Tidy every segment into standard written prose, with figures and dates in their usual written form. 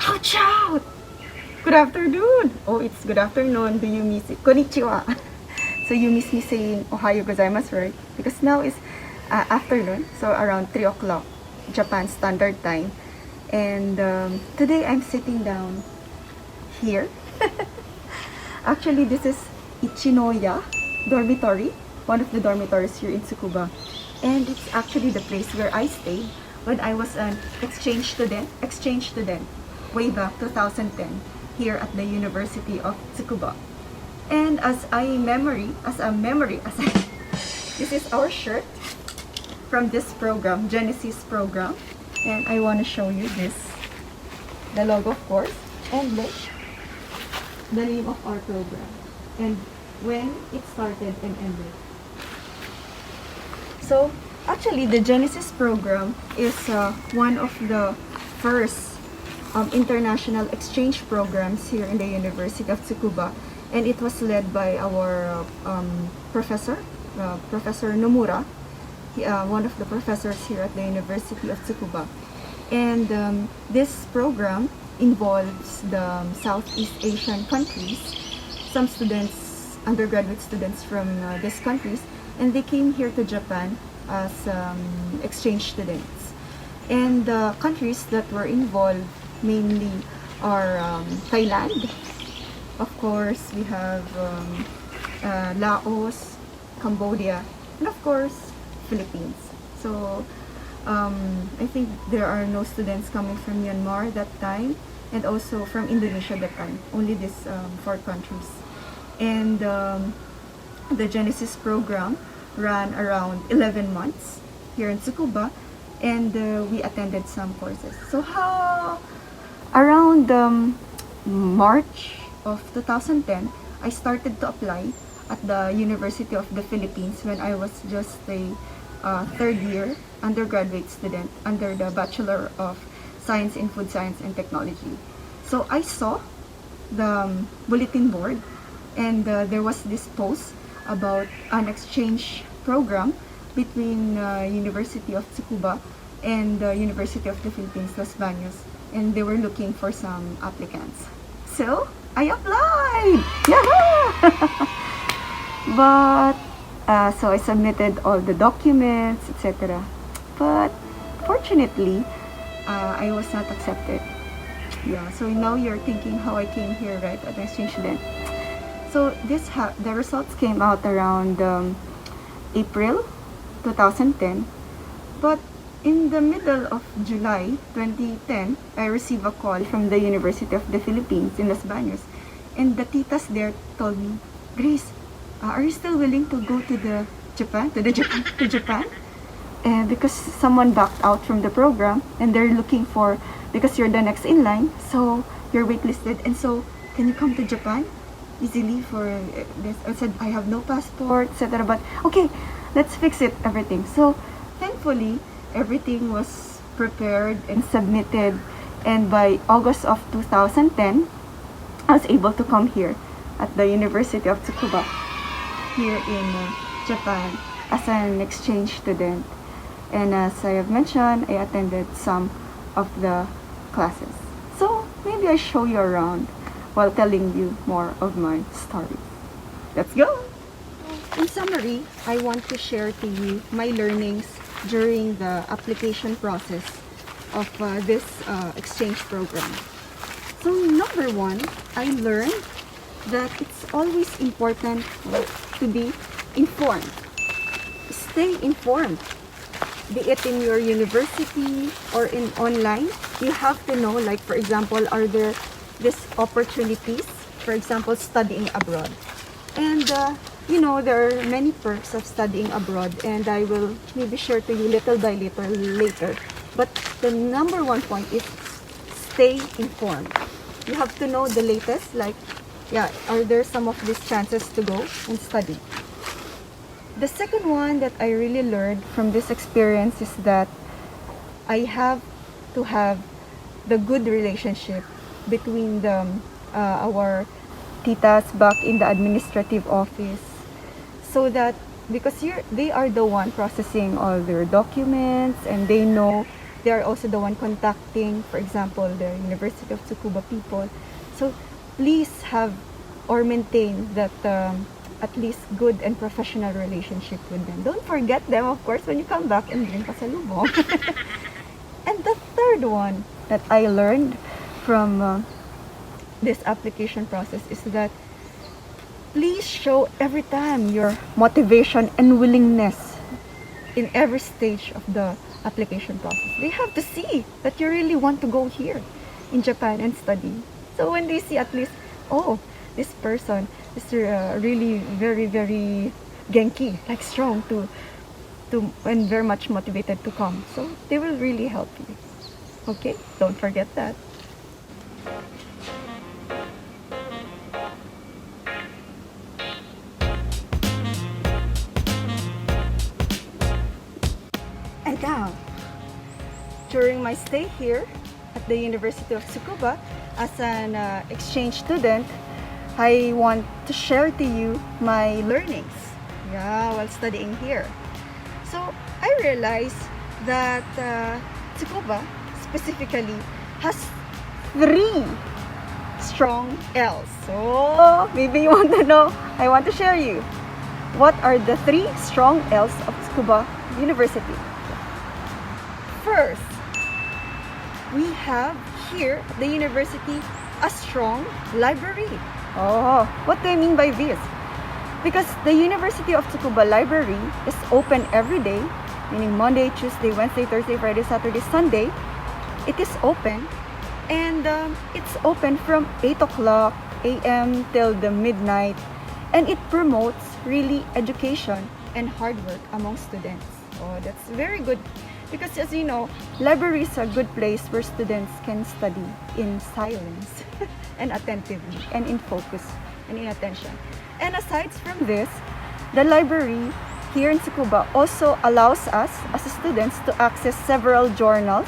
Ouch out! Good afternoon! Oh, it's good afternoon. Do you miss it? Konnichiwa! So you miss me saying Ohayo gozaimasu, right? Because now is afternoon, so around 3 o'clock, Japan Standard Time. And today I'm sitting down here. Actually, this is Ichinoya dormitory, one of the dormitories here in Tsukuba. And it's actually the place where I stayed when I was an exchange student way back 2010 here at the University of Tsukuba. And this is our shirt from this program, Genesis program. And I want to show you this, the logo of course, and look, the name of our program, and when it started and ended. So actually the Genesis program is one of the first international exchange programs here in the University of Tsukuba, and it was led by our Professor Nomura, one of the professors here at the University of Tsukuba. And this program involves the Southeast Asian countries, some students, undergraduate students from these countries, and they came here to Japan as exchange students. And the countries that were involved mainly are Thailand, of course, we have Laos, Cambodia, and of course Philippines. So I think there are no students coming from Myanmar that time, and also from Indonesia that time. Only these 4 countries. And the Genesis program ran around 11 months here in Tsukuba, and we attended some courses. So around March of 2010, I started to apply at the University of the Philippines when I was just a third year undergraduate student under the Bachelor of Science in Food Science and Technology. So I saw the bulletin board, and there was this post about an exchange program between University of Tsukuba and the University of the Philippines, Los Baños, and they were looking for some applicants. So I applied! Yeah! But so I submitted all the documents, etc. But fortunately, I was not accepted. Yeah, so now you're thinking how I came here, right, at the exchange student. So the results came out around April 2010. But in the middle of July 2010, I received a call from the University of the Philippines in Los Baños. And the titas there told me, Grace, are you still willing to go to Japan? And because someone backed out from the program, and they're looking for, because you're the next in line, so you're waitlisted, and so can you come to Japan easily for this? I said I have no passport, etc. But okay, let's fix it, everything. So thankfully, everything was prepared and submitted, and by August of 2010, I was able to come here at the University of Tsukuba here in Japan as an exchange student. And as I have mentioned, I attended some of the classes. So maybe I show you around while telling you more of my story. Let's go! In summary, I want to share to you my learnings during the application process of this exchange program. So number 1, I learned that it's always important to be informed. Stay informed. Be it in your university or in online, you have to know, like for example, are there these opportunities, for example, studying abroad. And you know, there are many perks of studying abroad, and I will maybe share to you little by little later. But the number 1 point is stay informed. You have to know the latest, like, yeah, are there some of these chances to go and study? The second one that I really learned from this experience is that I have to have the good relationship between our titas back in the administrative office, so that because they are the one processing all their documents, and they know they are also the one contacting, for example, the University of Tsukuba people. So please have or maintain that at least good and professional relationship with them. Don't forget them, of course, when you come back and bring pasalubong. And the third one that I learned from this application process is that please show every time your motivation and willingness in every stage of the application process. They have to see that you really want to go here in Japan and study. So when they see at least, oh, this person is really very, very genki, like strong to and very much motivated to come. So they will really help you. Okay, don't forget that. And now, during my stay here at the University of Tsukuba as an exchange student, I want to share to you my learnings while studying here. So I realized that Tsukuba specifically has 3 strong L's. So maybe you want to know, I want to share you. What are the 3 strong L's of Tsukuba University? First, we have here at the university a strong library. Oh, what do I mean by this? Because the University of Tsukuba library is open every day, meaning Monday, Tuesday, Wednesday, Thursday, Friday, Saturday, Sunday. It is open, and it's open from 8 o'clock a.m. till the midnight, and it promotes really education and hard work among students. Oh, that's very good. Because as you know, library is a good place where students can study in silence and attentively and in focus and in attention. And aside from this, the library here in Tsukuba also allows us as students to access several journals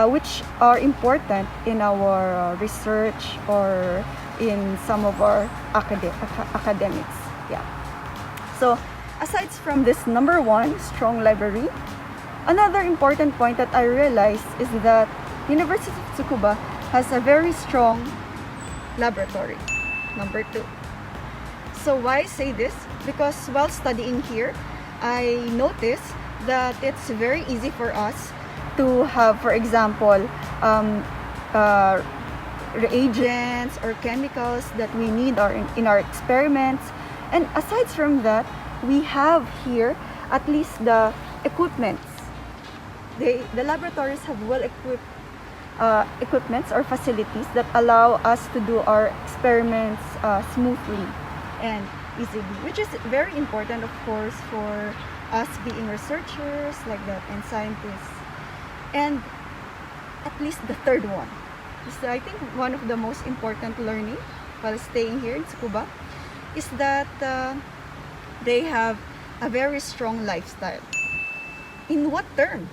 which are important in our research or in some of our academics. Yeah. So aside from this number 1, strong library, another important point that I realized is that University of Tsukuba has a very strong laboratory, number 2. So why I say this? Because while studying here, I noticed that it's very easy for us to have, for example, reagents or chemicals that we need in our experiments. And aside from that, we have here at least the equipments. The laboratories have well-equipped equipments or facilities that allow us to do our experiments smoothly and easily, which is very important, of course, for us being researchers like that and scientists. And at least the third one is, I think, one of the most important learning while staying here in Tsukuba is that they have a very strong lifestyle. In what term?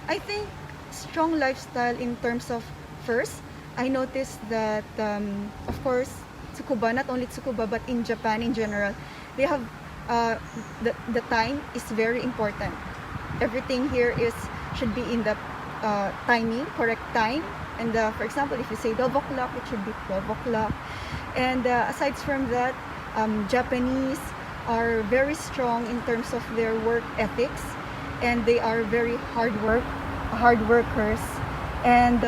I think strong lifestyle in terms of, first, I noticed that, of course, Tsukuba, not only Tsukuba, but in Japan in general, they have, the time is very important. Everything here should be in the timing, correct time. And for example, if you say 12 o'clock, it should be 12 o'clock. And aside from that, Japanese are very strong in terms of their work ethics, and they are very hard workers. And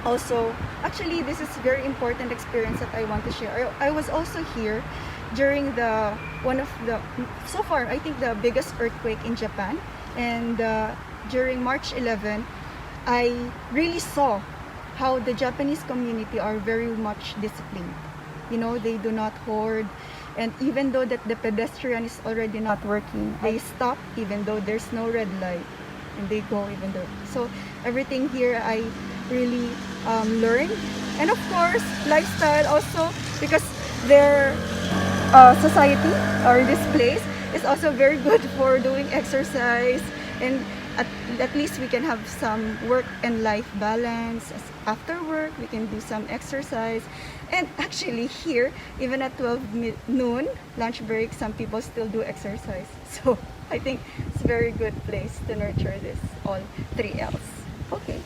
also, actually, this is very important experience that I want to share. I was also here during so far, I think the biggest earthquake in Japan. And during March 11, I really saw how the Japanese community are very much disciplined. You know, they do not hoard. And even though that the pedestrian is already not working, they stop even though there's no red light. And they go even though. So everything here I really learned. And of course, lifestyle also, because their society or this place is also very good for doing exercise. And at least we can have some work and life balance. After work, we can do some exercise. And actually here, even at 12 noon, lunch break, some people still do exercise. So I think it's a very good place to nurture this, all 3 L's. Okay.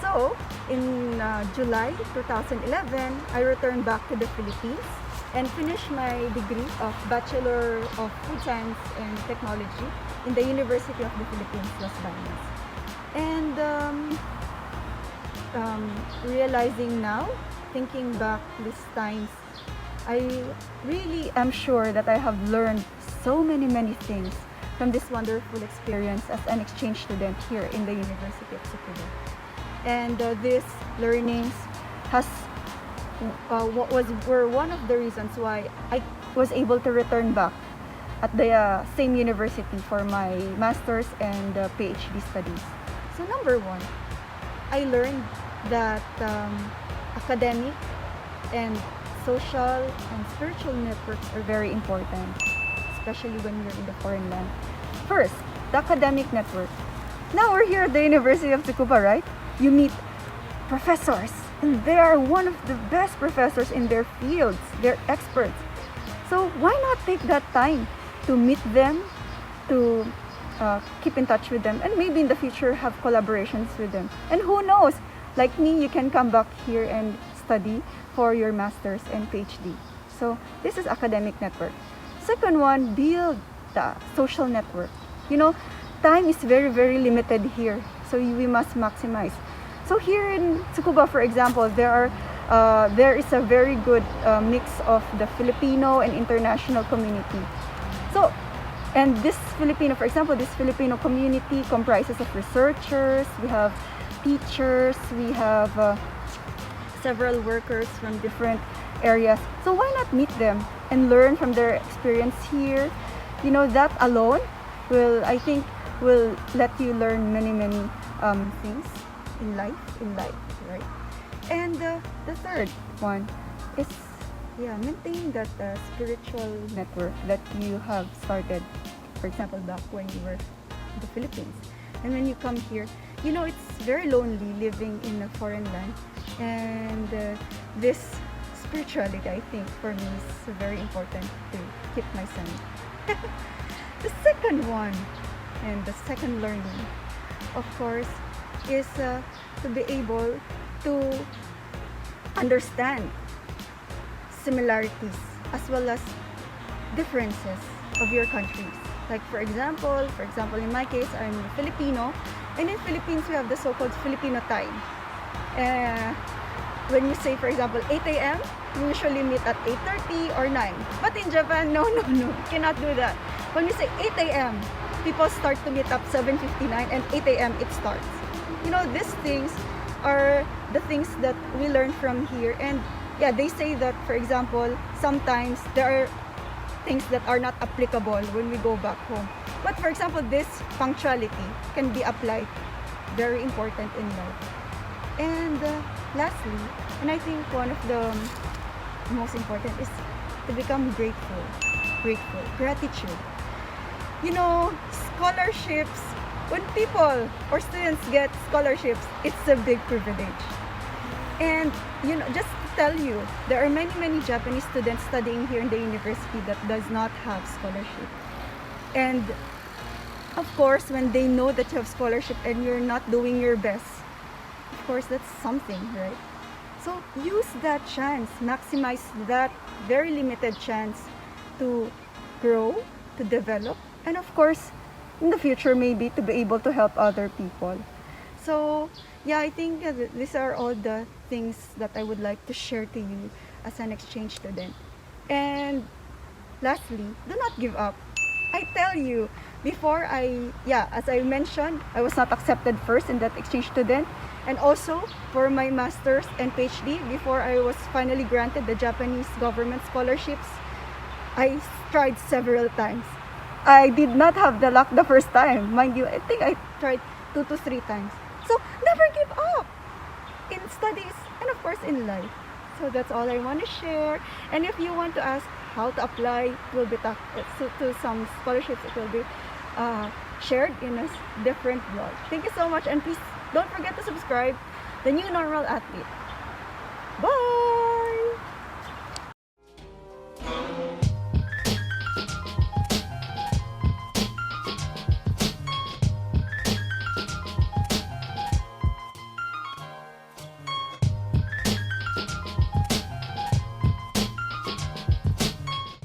So, in July 2011, I returned back to the Philippines and finished my degree of Bachelor of Food Science and Technology in the University of the Philippines, Las Bañas. And realizing now, thinking back these times, I really am sure that I have learned so many things from this wonderful experience as an exchange student here in the University of Tsukuba. And these learnings were one of the reasons why I was able to return back at the same university for my master's and PhD studies. So number one, I learned that academic and social and spiritual networks are very important, especially when you're in the foreign land. First, the academic network. Now we're here at the University of Tsukuba, right? You meet professors, and they are one of the best professors in their fields. They're experts. So why not take that time to meet them, to keep in touch with them, and maybe in the future have collaborations with them. And who knows, like me, you can come back here and study for your master's and PhD. So this is academic network. Second one, build the social network. You know, time is very limited here, so we must maximize. So here in Tsukuba, for example, there is a very good mix of the Filipino and international community. So, and this Filipino, for example, this Filipino community comprises of researchers, we have teachers, we have several workers from different areas. So why not meet them and learn from their experience here? You know, that alone will, I think, will let you learn many things in life, right? And the third one is, maintain that spiritual network that you have started, for example, back when you were in the Philippines. And when you come here, you know, it's very lonely living in a foreign land. And this spirituality, I think, for me is very important to keep my sanity. The second one, and the second learning, of course, is to be able to understand similarities as well as differences of your countries. Like for example, in my case, I'm Filipino, and in Philippines we have the so-called Filipino time. When you say, for example, 8 a.m., you usually meet at 8:30 or 9. But in Japan, no, you cannot do that. When you say 8 a.m., people start to meet up 7:59, and 8 a.m. it starts. You know, these things are the things that we learn from here. And yeah, they say that, for example, sometimes there are things that are not applicable when we go back home. But for example, this punctuality can be applied, very important in life. And lastly, and I think one of the most important is to become grateful, gratitude. You know, scholarships, when people or students get scholarships, it's a big privilege. And you know, just to tell you, there are many Japanese students studying here in the university that does not have scholarship. And of course, when they know that you have scholarship and you're not doing your best, of course, that's something, right? So use that chance, maximize that very limited chance to grow, to develop, and of course, in the future, maybe to be able to help other people. So, yeah, I think these are all the things that I would like to share to you as an exchange student. And lastly, do not give up. I tell you, before as I mentioned, I was not accepted first in that exchange student. And also, for my master's and PhD, before I was finally granted the Japanese government scholarships, I tried several times. I did not have the luck the first time. Mind you, I think I tried 2 to 3 times. So, never give up in studies and of course in life. So that's all I want to share. And if you want to ask how to apply, it will be to some scholarships. It will be shared in a different blog. Thank you so much, and please don't forget to subscribe. The New Normal Athlete.